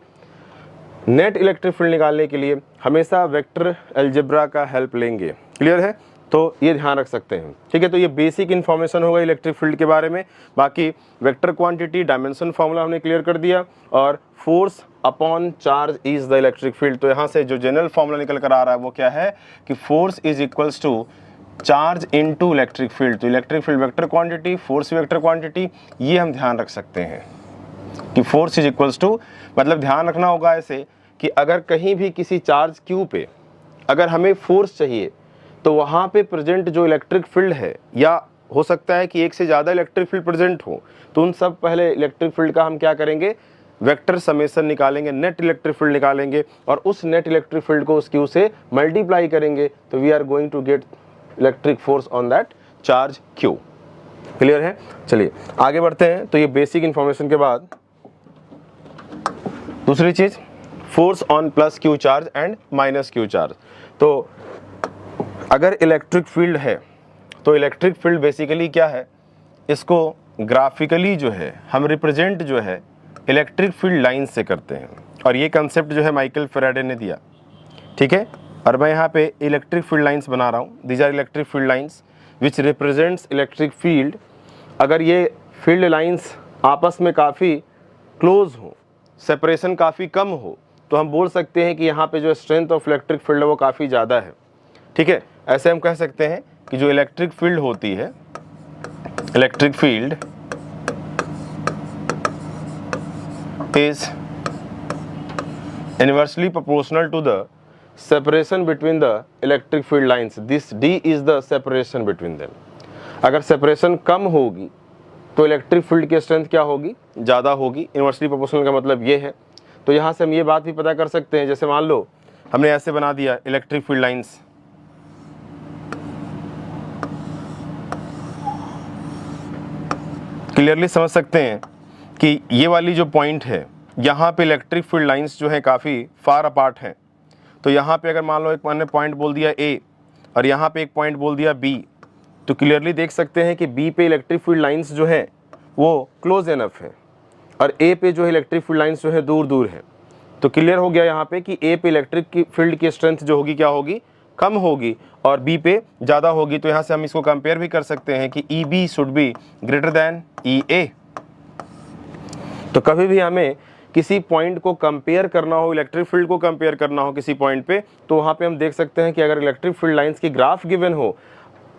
S2: नेट इलेक्ट्रिक फील्ड निकालने के लिए हमेशा वेक्टर अलजेब्रा का हेल्प लेंगे। क्लियर है, तो ये ध्यान रख सकते हैं। ठीक है, तो ये बेसिक इन्फॉर्मेशन होगा इलेक्ट्रिक फील्ड के बारे में। बाकी वेक्टर क्वांटिटी, डायमेंशन फार्मूला हमने क्लियर कर दिया, और force upon charge is the electric field. तो यहाँ से जो जनरल फार्मूला निकल कर आ रहा है वो क्या है कि force is equals to charge into electric field. तो electric field vector quantity, force vector quantity, ये हम ध्यान रख सकते हैं कि फोर्स इज इक्वल्स टू, मतलब ध्यान रखना होगा ऐसे कि अगर कहीं भी किसी चार्ज Q पे अगर हमें फोर्स चाहिए तो वहाँ पे प्रेजेंट जो इलेक्ट्रिक फील्ड है, या हो सकता है कि एक से ज़्यादा इलेक्ट्रिक फील्ड प्रेजेंट हो, तो उन सब पहले इलेक्ट्रिक फील्ड का हम क्या करेंगे, वेक्टर समेशन निकालेंगे, नेट इलेक्ट्रिक फील्ड निकालेंगे, और उस नेट इलेक्ट्रिक फील्ड को उस Q से मल्टीप्लाई करेंगे, तो we are going to get electric force on that charge Q। Clear है, चलिए आगे बढ़ते हैं। तो ये बेसिक इंफॉर्मेशन के बाद दूसरी चीज, force on plus Q charge and minus Q charge. तो अगर इलेक्ट्रिक फील्ड है तो इलेक्ट्रिक फील्ड बेसिकली क्या है, इसको ग्राफिकली जो है हम रिप्रेजेंट जो है इलेक्ट्रिक फील्ड लाइन से करते हैं, और ये कंसेप्ट जो है माइकल फैराडे ने दिया। ठीक है, और मैं यहाँ पे इलेक्ट्रिक फील्ड लाइंस बना रहा हूँ। These are electric field lines which represents electric field. अगर ये फील्ड लाइंस आपस में काफ़ी क्लोज हो, सेपरेशन काफ़ी कम हो, तो हम बोल सकते हैं कि यहाँ पे जो स्ट्रेंथ ऑफ इलेक्ट्रिक फील्ड है वो काफ़ी ज़्यादा है। ठीक है, ऐसे हम कह सकते हैं कि जो इलेक्ट्रिक फील्ड होती है, electric field is inversely proportional to the separation between the electric field lines. This D is the separation between them. अगर सेपरेशन कम होगी तो इलेक्ट्रिक फील्ड की स्ट्रेंथ क्या होगी, ज़्यादा होगी। इनवर्सली प्रोपोर्शनल का मतलब ये है। तो यहाँ से हम ये बात भी पता कर सकते हैं, जैसे मान लो हमने ऐसे बना दिया इलेक्ट्रिक फील्ड लाइंस, क्लियरली समझ सकते हैं कि ये वाली जो पॉइंट है यहाँ पे इलेक्ट्रिक फील्ड लाइंस जो है काफ़ी फार अपार्ट हैं। तो यहाँ पे अगर मान लो एक मैंने पॉइंट बोल दिया ए और यहाँ पे एक पॉइंट बोल दिया बी, तो क्लियरली देख सकते हैं कि बी पे इलेक्ट्रिक फील्ड लाइंस जो है वो क्लोज एनफ है और ए पे जो है इलेक्ट्रिक फील्ड लाइंस जो है दूर दूर है। तो क्लियर हो गया यहाँ पे कि ए पे इलेक्ट्रिक की फील्ड की स्ट्रेंथ जो होगी क्या होगी, कम होगी, और बी पे ज़्यादा होगी। तो यहाँ से हम इसको कंपेयर भी कर सकते हैं कि E B should be greater than E A. तो कभी भी हमें किसी पॉइंट को कंपेयर करना हो, इलेक्ट्रिक फील्ड को कंपेयर करना हो किसी पॉइंट पे, तो वहाँ पे हम देख सकते हैं कि अगर इलेक्ट्रिक फील्ड लाइंस की ग्राफ गिवन हो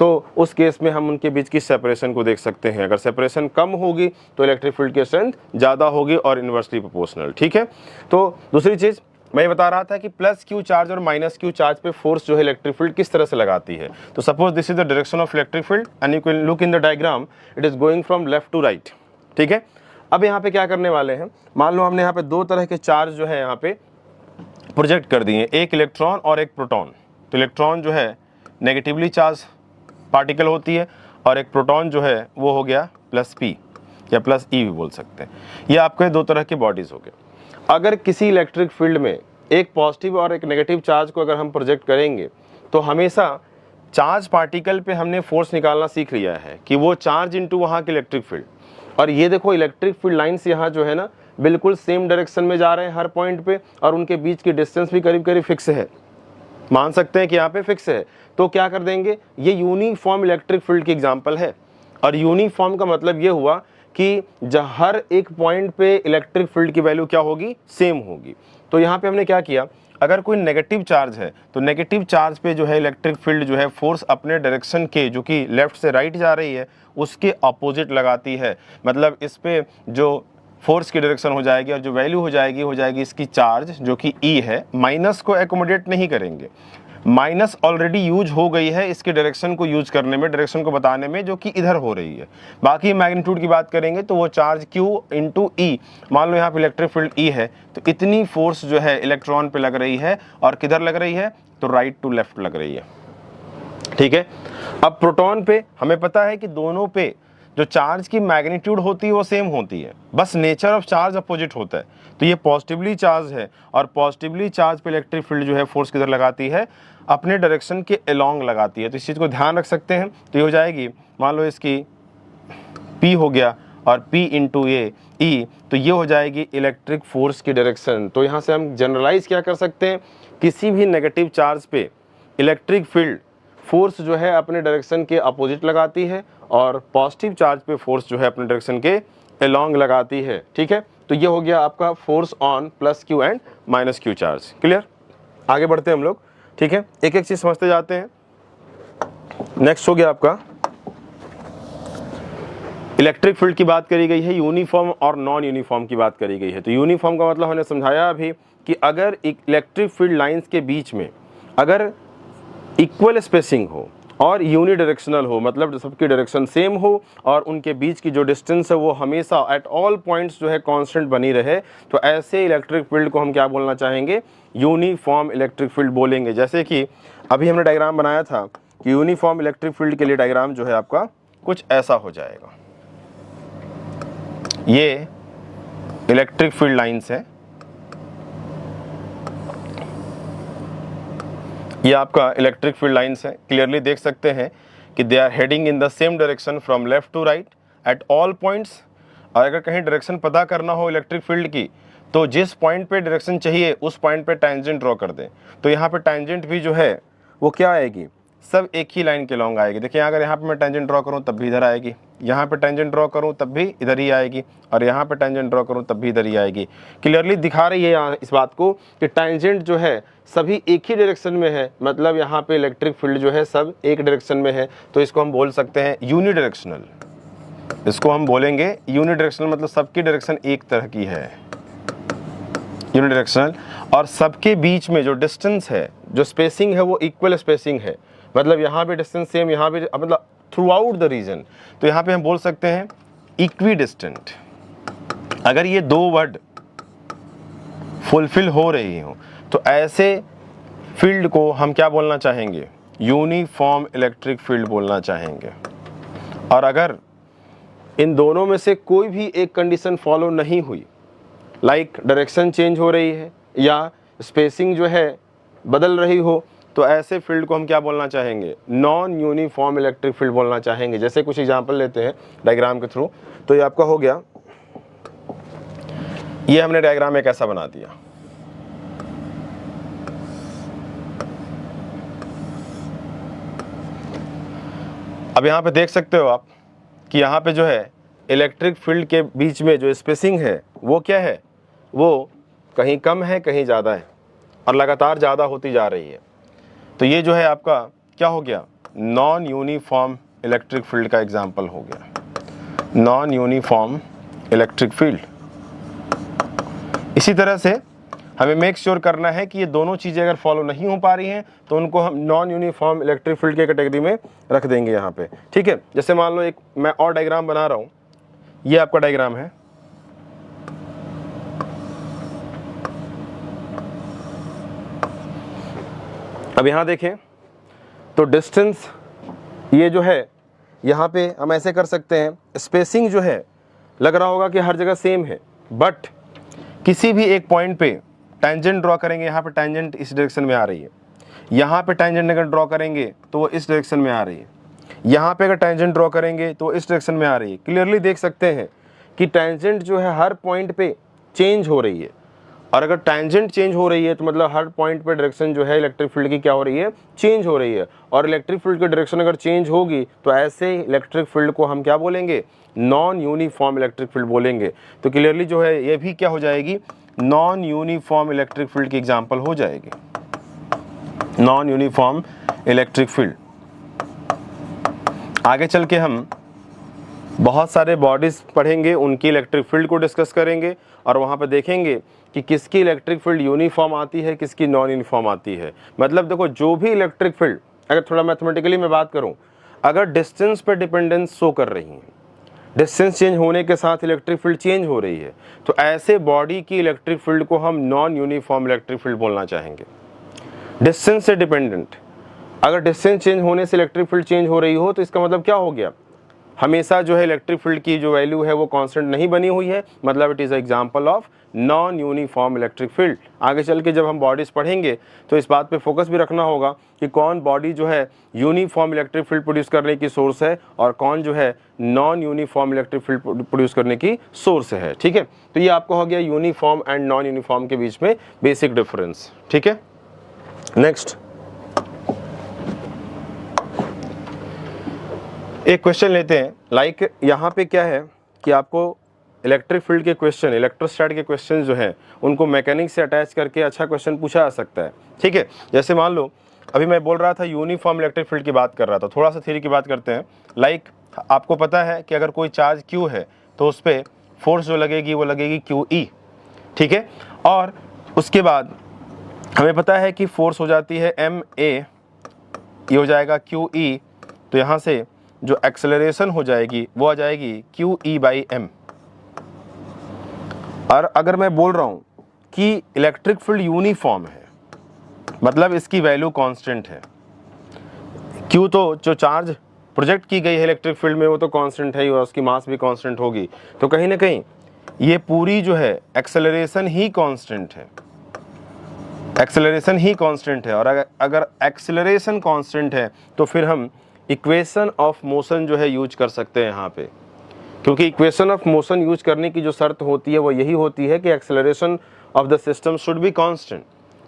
S2: तो उस केस में हम उनके बीच की सेपरेशन को देख सकते हैं। अगर सेपरेशन कम होगी तो इलेक्ट्रिक फील्ड की स्ट्रेंथ ज़्यादा होगी और इनवर्सली प्रोपोर्शनल। ठीक है, तो दूसरी चीज़ मैं ये बता रहा था कि प्लस क्यू चार्ज और माइनस क्यू चार्ज पे फोर्स जो है इलेक्ट्रिक फील्ड किस तरह से लगाती है। तो suppose this is the direction of electric field and you can look in the diagram, it is going from left to right. ठीक है, अब यहाँ पे क्या करने वाले हैं, मान लो हमने यहाँ पे दो तरह के चार्ज जो है यहाँ पे प्रोजेक्ट कर दिए, एक इलेक्ट्रॉन और एक प्रोटॉन। तो इलेक्ट्रॉन जो है नेगेटिवली चार्ज पार्टिकल होती है और एक प्रोटॉन जो है वो हो गया प्लस पी या प्लस ई भी बोल सकते हैं। ये आपके दो तरह के बॉडीज हो गए। अगर किसी इलेक्ट्रिक फील्ड में एक पॉजिटिव और एक नेगेटिव चार्ज को अगर हम प्रोजेक्ट करेंगे तो हमेशा चार्ज पार्टिकल पे हमने फोर्स निकालना सीख लिया है कि वो चार्ज इनटू वहाँ के इलेक्ट्रिक फील्ड। और ये देखो इलेक्ट्रिक फील्ड लाइंस यहाँ जो है ना बिल्कुल सेम डायरेक्शन में जा रहे हैं हर पॉइंट पे, और उनके बीच की डिस्टेंस भी करीब करीब फिक्स है, मान सकते हैं कि यहाँ पे फिक्स है। तो क्या कर देंगे, ये यूनिफॉर्म इलेक्ट्रिक फील्ड की एग्जांपल है। और यूनिफॉर्म का मतलब ये हुआ कि हर एक पॉइंट पे इलेक्ट्रिक फील्ड की वैल्यू क्या होगी, सेम होगी। तो यहाँ पे हमने क्या किया, अगर कोई नेगेटिव चार्ज है तो नेगेटिव चार्ज पे जो है इलेक्ट्रिक फील्ड जो है फोर्स अपने डायरेक्शन के, जो कि लेफ्ट से राइट जा रही है, उसके अपोजिट लगाती है। मतलब इस पे जो फोर्स की डायरेक्शन हो जाएगी और जो वैल्यू हो जाएगी इसकी चार्ज जो कि ई है, माइनस को एकोमोडेट नहीं करेंगे। माइनस ऑलरेडी यूज हो गई है इसके डायरेक्शन को यूज करने में, डायरेक्शन को बताने में, जो कि इधर हो रही है। बाकी मैग्नीट्यूड की बात करेंगे तो वो चार्ज Q इंटू ई, मान लो यहाँ पे इलेक्ट्रिक फील्ड ई है तो इतनी फोर्स जो है इलेक्ट्रॉन पे लग रही है, और किधर लग रही है, तो राइट टू लेफ्ट लग रही है। ठीक है, अब प्रोटॉन पे हमें पता है कि दोनों पे जो चार्ज की मैग्नीट्यूड होती है वो सेम होती है, बस नेचर ऑफ चार्ज अपोजिट होता है। तो ये पॉजिटिवली चार्ज है और पॉजिटिवली चार्ज पे इलेक्ट्रिक फील्ड जो है फोर्स किधर लगाती है, अपने डायरेक्शन के अलोंग लगाती है। तो इस चीज़ को ध्यान रख सकते हैं। तो ये हो जाएगी, मान लो इसकी P हो गया और P इंटू ए ई, तो ये हो जाएगी इलेक्ट्रिक फोर्स की डायरेक्शन। तो यहाँ से हम जनरलाइज क्या कर सकते हैं, किसी भी नेगेटिव चार्ज पे इलेक्ट्रिक फील्ड फोर्स जो है अपने डायरेक्शन के अपोजिट लगाती है और पॉजिटिव चार्ज पे फोर्स जो है अपने डायरेक्शन के अलोंग लगाती है। ठीक है, तो ये हो गया आपका force on plus Q and minus Q charge. Clear, आगे बढ़ते हैं हम लोग। ठीक है, एक एक चीज समझते जाते हैं। नेक्स्ट हो गया आपका इलेक्ट्रिक फील्ड की बात करी गई है, यूनिफॉर्म और नॉन यूनिफॉर्म की बात करी गई है। तो यूनिफॉर्म का मतलब हमने समझाया अभी कि अगर इलेक्ट्रिक फील्ड लाइंस के बीच में अगर इक्वल स्पेसिंग हो और यूनिडायरेक्शनल हो, मतलब सबकी डायरेक्शन सेम हो और उनके बीच की जो डिस्टेंस है वो हमेशा एट ऑल पॉइंट्स जो है कांस्टेंट बनी रहे, तो ऐसे इलेक्ट्रिक फील्ड को हम क्या बोलना चाहेंगे, यूनिफॉर्म इलेक्ट्रिक फील्ड बोलेंगे। जैसे कि अभी हमने डायग्राम बनाया था कि यूनिफॉर्म इलेक्ट्रिक फील्ड के लिए डायग्राम जो है आपका कुछ ऐसा हो जाएगा। ये इलेक्ट्रिक फील्ड लाइंस है, ये आपका इलेक्ट्रिक फील्ड लाइंस है। क्लियरली देख सकते हैं कि they are heading in the same direction from left to right at all points. और अगर कहीं डायरेक्शन पता करना हो इलेक्ट्रिक फील्ड की, तो जिस पॉइंट पे डायरेक्शन चाहिए उस पॉइंट पे टैंजेंट ड्रॉ कर दें। तो यहाँ पे टैंजेंट भी जो है वो क्या आएगी,
S1: सब एक ही लाइन के लॉन्ग आएगी। देखिए अगर यहाँ पे मैं टेंजेंट ड्रॉ करूँ तब भी इधर आएगी, यहाँ पे टेंजेंट ड्रॉ करूँ तब भी इधर ही आएगी, और यहाँ पे टेंजेंट ड्रॉ करूँ तब भी इधर ही आएगी। क्लियरली दिखा रही है यहाँ इस बात को कि टेंजेंट जो है सभी एक ही डायरेक्शन में है, मतलब यहाँ पे इलेक्ट्रिक फील्ड जो है सब एक डायरेक्शन में है, तो इसको हम बोल सकते हैं यूनिडायरेक्शनल। इसको हम बोलेंगे यूनिडायरेक्शनल, मतलब सबकी डायरेक्शन एक तरह की है, यूनिडायरेक्शनल। और सबके बीच में जो डिस्टेंस है, जो स्पेसिंग है, वो इक्वल स्पेसिंग है, मतलब यहाँ पे डिस्टेंस सेम, यहाँ पे मतलब थ्रू आउट द रीजन, तो यहाँ पे हम बोल सकते हैं इक्वी डिस्टेंट। अगर ये दो वर्ड फुलफिल हो रही हो तो ऐसे फील्ड को हम क्या बोलना चाहेंगे? यूनिफॉर्म इलेक्ट्रिक फील्ड बोलना चाहेंगे। और अगर इन दोनों में से कोई भी एक कंडीशन फॉलो नहीं हुई, लाइक डायरेक्शन चेंज हो रही है या स्पेसिंग जो है बदल रही हो, तो ऐसे फील्ड को हम क्या बोलना चाहेंगे? नॉन यूनिफॉर्म इलेक्ट्रिक फील्ड बोलना चाहेंगे। जैसे कुछ एग्जांपल लेते हैं डायग्राम के थ्रू। तो ये आपका हो गया, ये हमने डायग्राम एक ऐसा बना दिया। अब यहाँ पे देख सकते हो आप कि यहाँ पे जो है इलेक्ट्रिक फील्ड के बीच में जो स्पेसिंग है वो क्या है? वो कहीं कम है, कहीं ज़्यादा है, और लगातार ज़्यादा होती जा रही है। तो ये जो है आपका क्या हो गया? नॉन यूनिफॉर्म इलेक्ट्रिक फील्ड का एग्जाम्पल हो गया, नॉन यूनिफॉर्म इलेक्ट्रिक फील्ड। इसी तरह से हमें मेक श्योर करना है कि ये दोनों चीज़ें अगर फॉलो नहीं हो पा रही हैं तो उनको हम नॉन यूनिफॉर्म इलेक्ट्रिक फील्ड के कैटेगरी में रख देंगे यहाँ पे, ठीक है। जैसे मान लो एक मैं और डायग्राम बना रहा हूँ, ये आपका डायग्राम है। अब यहाँ देखें तो डिस्टेंस ये जो है यहाँ पे हम ऐसे कर सकते हैं, स्पेसिंग जो है लग रहा होगा कि हर जगह सेम है, बट किसी भी एक पॉइंट पे टेंजेंट ड्रॉ करेंगे, यहाँ पे टेंजेंट इस डायरेक्शन में आ रही है, यहाँ पे टेंजेंट अगर ड्रॉ करेंगे तो वो इस डायरेक्शन में आ रही है, यहाँ पे अगर टेंजेंट ड्रॉ करेंगे तो इस डायरेक्शन में आ रही है। क्लियरली देख सकते हैं कि टेंजेंट जो है हर पॉइंट पे चेंज हो रही है, और अगर टेंजेंट चेंज हो रही है तो मतलब हर पॉइंट पे डायरेक्शन जो है इलेक्ट्रिक फील्ड की क्या हो रही है? चेंज हो रही है। और इलेक्ट्रिक फील्ड की डायरेक्शन अगर चेंज होगी तो ऐसे इलेक्ट्रिक फील्ड को हम क्या बोलेंगे? नॉन यूनिफॉर्म इलेक्ट्रिक फील्ड बोलेंगे। तो क्लियरली जो है ये भी क्या हो जाएगी? नॉन यूनिफॉर्म इलेक्ट्रिक फील्ड की एग्जांपल हो जाएगी, नॉन यूनिफॉर्म इलेक्ट्रिक फील्ड। आगे चल के हम बहुत सारे बॉडीज पढ़ेंगे, उनकी इलेक्ट्रिक फील्ड को डिस्कस करेंगे, और वहाँ पे देखेंगे कि किसकी इलेक्ट्रिक फील्ड यूनिफॉर्म आती है, किसकी नॉन यूनिफॉर्म आती है। मतलब देखो, जो भी इलेक्ट्रिक फील्ड, अगर थोड़ा मैथमेटिकली मैं बात करूँ, अगर डिस्टेंस पर डिपेंडेंस शो कर रही है, डिस्टेंस चेंज होने के साथ इलेक्ट्रिक फील्ड चेंज हो रही है, तो ऐसे बॉडी की इलेक्ट्रिक फील्ड को हम नॉन यूनिफॉर्म इलेक्ट्रिक फील्ड बोलना चाहेंगे। डिस्टेंस से डिपेंडेंट, अगर डिस्टेंस चेंज होने से इलेक्ट्रिक फील्ड चेंज हो रही हो तो इसका मतलब क्या हो गया? हमेशा जो है इलेक्ट्रिक फील्ड की जो वैल्यू है वो कांस्टेंट नहीं बनी हुई है, मतलब it is example of non uniform electric field. आगे चल के जब हम बॉडीज पढ़ेंगे तो इस बात पे फोकस भी रखना होगा कि कौन बॉडी जो है यूनिफॉर्म इलेक्ट्रिक फील्ड प्रोड्यूस करने की सोर्स है और कौन जो है non uniform electric field produce करने की सोर्स है, ठीक है। तो ये आपको हो गया यूनिफॉर्म एंड नॉन यूनिफॉर्म के बीच में बेसिक डिफरेंस, ठीक है। नेक्स्ट एक क्वेश्चन लेते हैं। लाइक यहाँ पे क्या है कि आपको इलेक्ट्रिक फील्ड के क्वेश्चन, इलेक्ट्रोस्टैट के क्वेश्चन जो हैं उनको मैकेनिक्स से अटैच करके अच्छा क्वेश्चन पूछा जा सकता है, ठीक है। जैसे मान लो अभी मैं बोल रहा था यूनिफॉर्म इलेक्ट्रिक फील्ड की बात कर रहा था, थोड़ा सा थ्योरी की बात करते हैं। लाइक आपको पता है कि अगर कोई चार्ज Q है तो उस पर फोर्स जो लगेगी वो लगेगी QE, ठीक है। और उसके बाद हमें पता है कि फोर्स हो जाती है MA, ये हो जाएगा QE, तो यहाँ से जो एक्सेलरेशन हो जाएगी वो आ जाएगी QE/m। और अगर मैं बोल रहा हूँ कि इलेक्ट्रिक फील्ड यूनिफॉर्म है, मतलब इसकी वैल्यू कांस्टेंट है। Q तो जो चार्ज प्रोजेक्ट की गई है इलेक्ट्रिक फील्ड में वो तो कांस्टेंट है ही, और उसकी मास भी कांस्टेंट होगी, तो कहीं ना कहीं ये पूरी जो है एक्सेलरेशन ही कांस्टेंट है, एक्सेलरेशन ही कांस्टेंट है। और अगर एक्सेलरेशन कांस्टेंट है तो फिर हम इक्वेशन ऑफ मोशन जो है यूज कर सकते हैं यहाँ पे, क्योंकि इक्वेशन ऑफ मोशन यूज करने की जो शर्त होती है वो यही होती है कि acceleration of the system should be constant.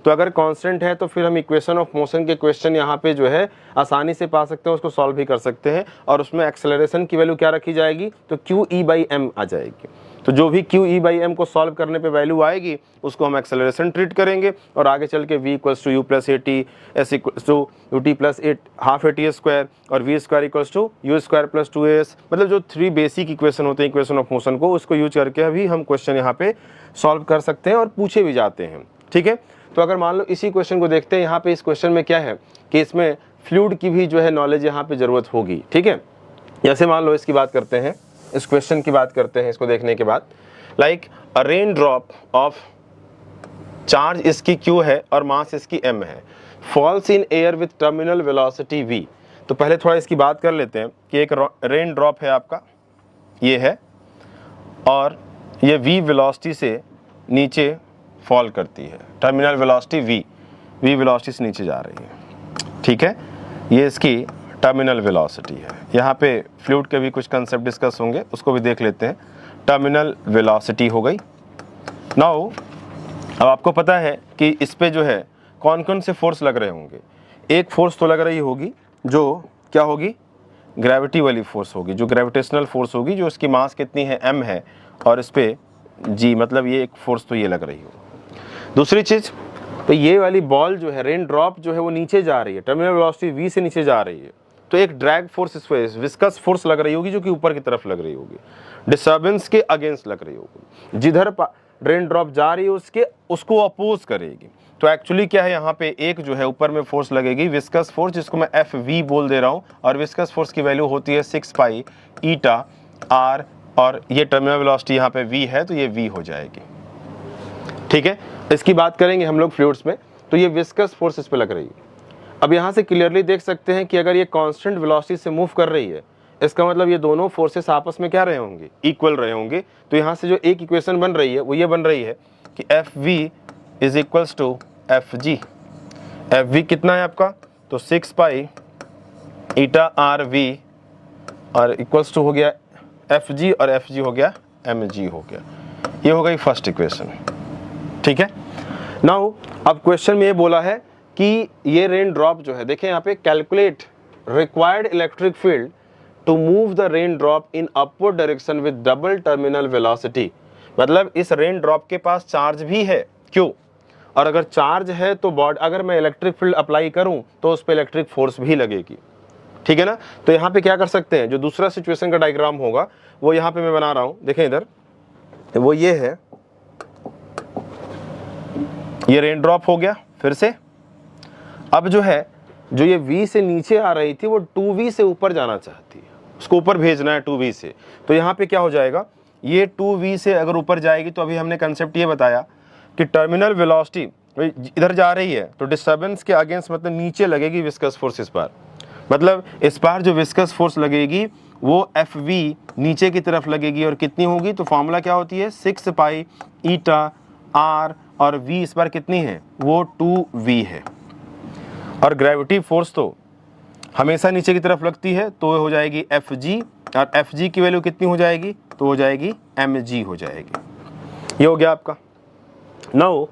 S2: तो अगर कांस्टेंट है तो फिर हम इक्वेशन ऑफ मोशन के क्वेश्चन यहाँ पे जो है आसानी से पा सकते हैं, उसको सॉल्व भी कर सकते हैं। और उसमें एक्सेलरेशन की वैल्यू क्या रखी जाएगी, तो QE/m आ जाएगी। तो जो भी QE/m को सॉल्व करने पे वैल्यू आएगी उसको हम एक्सेलरेशन ट्रीट करेंगे, और आगे चल के v = u + at, s = ut + 12at² और v² = u² + 2as, मतलब जो 3 बेसिक इक्वेशन होते हैं इक्वेशन ऑफ मोशन को, उसको यूज करके अभी हम क्वेश्चन यहाँ पे सॉल्व कर सकते हैं और पूछे भी जाते हैं। ठीक है, तो अगर मान लो इसी क्वेश्चन को देखते हैं, यहाँ पे इस क्वेश्चन में क्या है कि इसमें फ्लूइड की भी जो है नॉलेज यहाँ पे जरूरत होगी। ठीक है, जैसे मान लो इसकी बात करते हैं, इस क्वेश्चन की बात करते हैं, इसको देखने के बाद like a rain drop of charge इसकी Q है और मास इसकी m है, falls in air with terminal velocity v। तो पहले थोड़ा इसकी बात कर लेते हैं कि एक रेन ड्रॉप है आपका, ये है, और ये v वेलोसिटी से नीचे फॉल करती है, टर्मिनल वेलोसिटी v वेलोसिटी से नीचे जा रही है। ठीक है, ये इसकी टर्मिनल वेलोसिटी है। यहाँ पे फ्लूइड के भी कुछ कंसेप्ट डिस्कस होंगे, उसको भी देख लेते हैं। टर्मिनल वेलोसिटी हो गई। नाउ अब आपको पता है कि इस पे जो है कौन कौन से फोर्स लग रहे होंगे। एक फोर्स तो लग रही होगी जो क्या होगी, ग्रेविटी वाली फोर्स होगी, जो ग्रेविटेशनल फोर्स होगी, जो इसकी मास कितनी है, m है, और इस पे g, मतलब ये एक फोर्स तो ये लग रही हो। दूसरी चीज़, तो ये वाली बॉल जो है, रेन ड्रॉप जो है वो नीचे जा रही है, टर्मिनल वेलोसिटी v से नीचे जा रही है, तो एक ड्रैग फोर्स इस पे विस्कस फोर्स लग रही होगी जो कि ऊपर की तरफ लग रही होगी, डिस्टर्बेंस के अगेंस्ट लग रही होगी, जिधर रेन ड्रॉप जा रही है उसको अपोज करेगी। तो एक्चुअली क्या है, यहाँ पे एक जो है ऊपर में फोर्स लगेगी, विस्कस फोर्स, जिसको मैं FV बोल दे रहा हूँ, और विस्कस फोर्स की वैल्यू होती है 6 पाई ईटा r, और ये टर्मिनल वेलोसिटी यहाँ पे v है तो ये v हो जाएगी। ठीक है, इसकी बात करेंगे हम लोग फ्लूइड्स में, तो ये विस्कस फोर्स इस पे लग रही है। अब यहाँ से क्लियरली देख सकते हैं कि अगर ये कांस्टेंट वेलोसिटी से मूव कर रही है, इसका मतलब ये दोनों फोर्सेस आपस में क्या रहे होंगे, इक्वल रहे होंगे। तो यहाँ से जो एक इक्वेशन बन रही है वो ये बन रही है कि FV = FG। FV कितना है आपका, तो 6 पाई ईटा RV, और इक्वल्स टू हो गया FG, और FG हो गया mg हो गया। ये हो गई फर्स्ट इक्वेशन। ठीक है, नाउ अब क्वेश्चन में ये बोला है कि ये रेन ड्रॉप जो है, देखें यहाँ पे, calculate required electric field to move the rain drop in upward direction with double terminal velocity. मतलब इस रेन ड्रॉप के पास चार्ज भी है Q, और अगर चार्ज है तो अगर मैं इलेक्ट्रिक फील्ड अप्लाई करूं तो उस पर इलेक्ट्रिक फोर्स भी लगेगी। ठीक है ना, तो यहाँ पे क्या कर सकते हैं, जो दूसरा सिचुएशन का डायग्राम होगा वो यहाँ पे मैं बना रहा हूं, देखें इधर, वो ये है, ये रेन ड्रॉप हो गया। फिर से अब जो है, जो ये v से नीचे आ रही थी वो 2v से ऊपर जाना चाहती है, उसको ऊपर भेजना है 2v से। तो यहाँ पे क्या हो जाएगा, ये 2v से अगर ऊपर जाएगी तो अभी हमने कंसेप्ट ये बताया कि टर्मिनल वेलोसिटी इधर जा रही है तो डिस्टर्बेंस के अगेंस्ट, मतलब नीचे लगेगी विस्कस फोर्स इस बार, मतलब इस बार जो विस्कस फोर्स लगेगी वो FV नीचे की तरफ लगेगी, और कितनी होगी, तो फॉर्मूला क्या होती है, 6 पाई ईटा r, और v इस बार कितनी है, वो 2v है। और ग्रेविटी फोर्स तो हमेशा नीचे की तरफ लगती है, तो हो जाएगी FG, और FG की वैल्यू कितनी हो जाएगी, तो हो जाएगी mg हो जाएगी। ये हो गया आपका। नाउ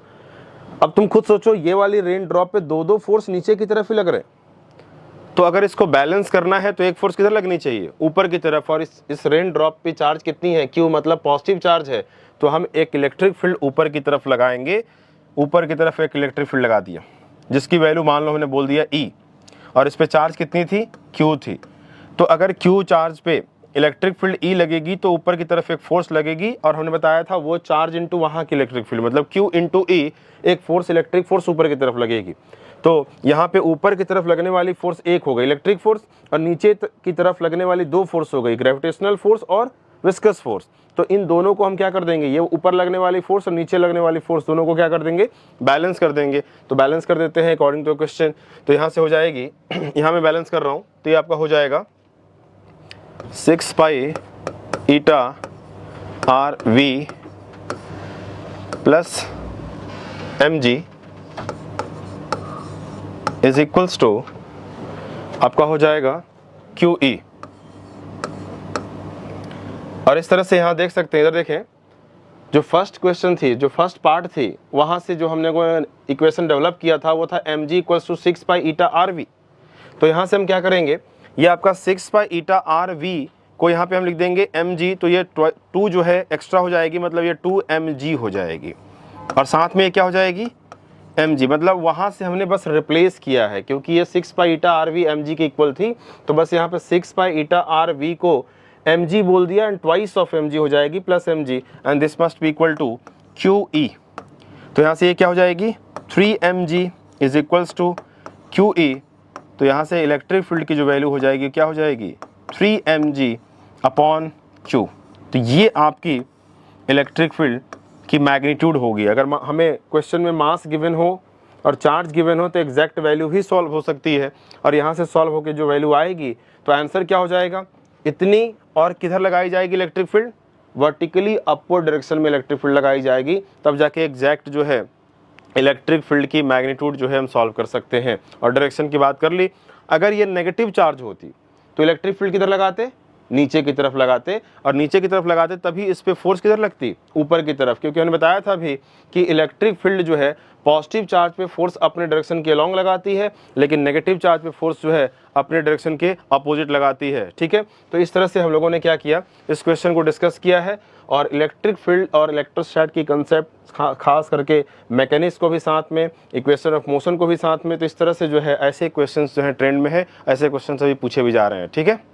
S2: अब तुम खुद सोचो, ये वाली रेन ड्रॉप पे दो फोर्स नीचे की तरफ ही लग रहे हैं, तो अगर इसको बैलेंस करना है तो एक फोर्स किधर लगनी चाहिए, ऊपर की तरफ, और इस रेन ड्रॉप पे चार्ज कितनी है, Q, मतलब पॉजिटिव चार्ज है, तो हम एक इलेक्ट्रिक फील्ड ऊपर की तरफ लगाएंगे। ऊपर की तरफ एक इलेक्ट्रिक फील्ड लगा दिया जिसकी वैल्यू मान लो हमने बोल दिया E, और इस पे चार्ज कितनी थी, Q थी। तो अगर Q चार्ज पे इलेक्ट्रिक फील्ड E लगेगी तो ऊपर की तरफ एक फोर्स लगेगी, और हमने बताया था वो चार्ज इंटू वहाँ की इलेक्ट्रिक फील्ड, मतलब Q इंटू E, एक फोर्स, इलेक्ट्रिक फोर्स ऊपर की तरफ लगेगी। तो यहाँ पे ऊपर की तरफ लगने वाली फोर्स एक हो गई इलेक्ट्रिक फोर्स, और नीचे की तरफ लगने वाली 2 फोर्स हो गई, ग्रेविटेशनल फोर्स और विस्कस फोर्स। तो इन दोनों को हम क्या कर देंगे, ये ऊपर लगने वाली फोर्स और नीचे लगने वाली फोर्स दोनों को क्या कर देंगे, बैलेंस कर देंगे। तो बैलेंस कर देते हैं अकॉर्डिंग टू क्वेश्चन। तो यहाँ से हो जाएगी, यहाँ मैं बैलेंस कर रहा हूँ, तो ये आपका हो जाएगा 6 pi eta RV plus mg is equals to आपका हो जाएगा QE। और इस तरह से यहाँ देख सकते हैं, इधर देखें, जो फर्स्ट क्वेश्चन थी, जो फर्स्ट पार्ट थी, वहाँ से जो हमने को इक्वेशन डेवलप किया था वो था mg equals to 6 pi eta rv। तो यहाँ से हम क्या करेंगे, ये आपका 6 पाई ईटा rv को यहाँ पे हम लिख देंगे mg, तो ये 2 जो है एक्स्ट्रा हो जाएगी, मतलब ये 2 mg हो जाएगी, और साथ में ये क्या हो जाएगी mg, मतलब वहाँ से हमने बस रिप्लेस किया है, क्योंकि ये 6 पाई ईटा rv mg के इक्वल थी, तो बस यहाँ पे 6 पाई ईटा rv को mg बोल दिया एंड ट्वाइस ऑफ mg हो जाएगी plus mg, and this must be equal to QE। तो यहाँ से ये क्या हो जाएगी 3mg is equals to QE। तो यहाँ से इलेक्ट्रिक फील्ड की जो वैल्यू हो जाएगी क्या हो जाएगी 3mg अपॉन Q। तो ये आपकी इलेक्ट्रिक फील्ड की मैग्नीट्यूड होगी। अगर हमें क्वेश्चन में मास गिवन हो और चार्ज गिवन हो तो एग्जैक्ट वैल्यू भी सॉल्व हो सकती है, और यहाँ से सॉल्व होकर जो वैल्यू आएगी तो आंसर क्या हो जाएगा, इतनी, और किधर लगाई जाएगी electric field, vertically upward direction में इलेक्ट्रिक फील्ड लगाई जाएगी, तब जाके एग्जैक्ट जो है इलेक्ट्रिक फील्ड की मैग्नीट्यूड जो है हम सॉल्व कर सकते हैं। और डायरेक्शन की बात कर ली, अगर ये नेगेटिव चार्ज होती तो इलेक्ट्रिक फील्ड किधर लगाते, नीचे की तरफ लगाते, और नीचे की तरफ लगाते तभी इस पे फोर्स किधर लगती, ऊपर की तरफ, क्योंकि हमने बताया था अभी कि इलेक्ट्रिक फील्ड जो है पॉजिटिव चार्ज पे फोर्स अपने डायरेक्शन के अलॉन्ग लगाती है, लेकिन नेगेटिव चार्ज पे फोर्स जो है अपने डायरेक्शन के अपोजिट लगाती है। ठीक है, तो इस तरह से हम लोगों ने क्या किया, इस क्वेश्चन को डिस्कस किया है, और इलेक्ट्रिक फील्ड और इलेक्ट्रोस्टैट की कंसेप्ट खास करके मैकेनिक्स को भी साथ में, इक्वेशन ऑफ मोशन को भी साथ में, तो इस तरह से जो है ऐसे क्वेश्चंस जो है ट्रेंड में है, ऐसे क्वेश्चन अभी पूछे भी जा रहे हैं। ठीक है।